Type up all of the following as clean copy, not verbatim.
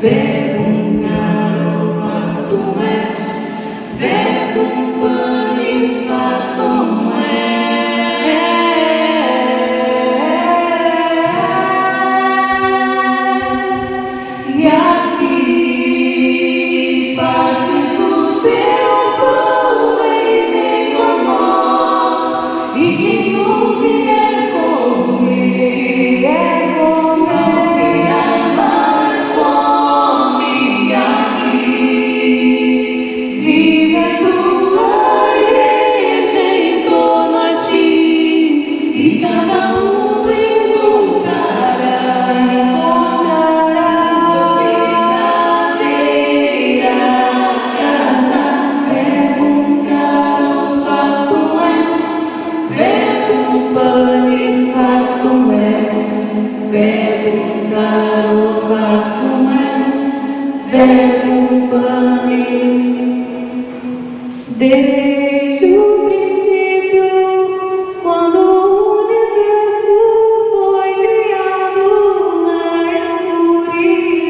verbum caro factum est, verbum panis factum est. E aqui partes o teu pão em meio a nós, e quem o vier comer é comer, mas come aqui. Viva a tua igreja em torno a ti, e cada um encontrará sua verdadeira casa. Verbum caro factum est, verbum panis factum est, verbum caro factum est, verbum panis. Desde o princípio, quando o universo foi criado na escuridão,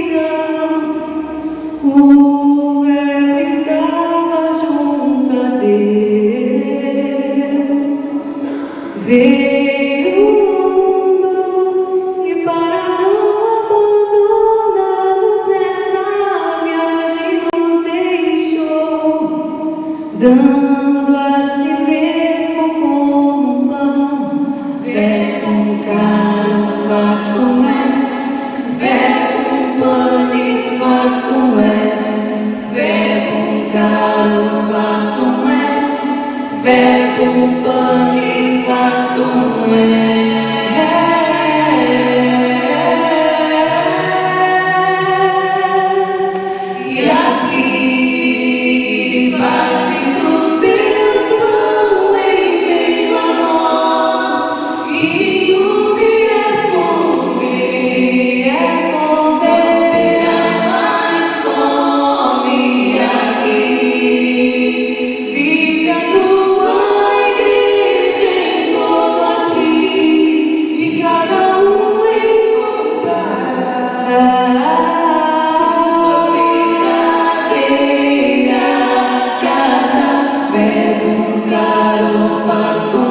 o Verbo estava junto a Deus. Veio ao mundo e, para não abandonar-nos nesta viagem, nos deixou, dando a si mesmo como pão. Verbum caro factum est, verbum panis factum est, verbum caro factum est, verbum panis factum est. E aqui partes o teu pão em meio a nós, e o vier comer é comer, mas come aqui. Vive a tua igreja em torno a ti, e cada um encontrará sua verdadeira casa. Verbum caro factum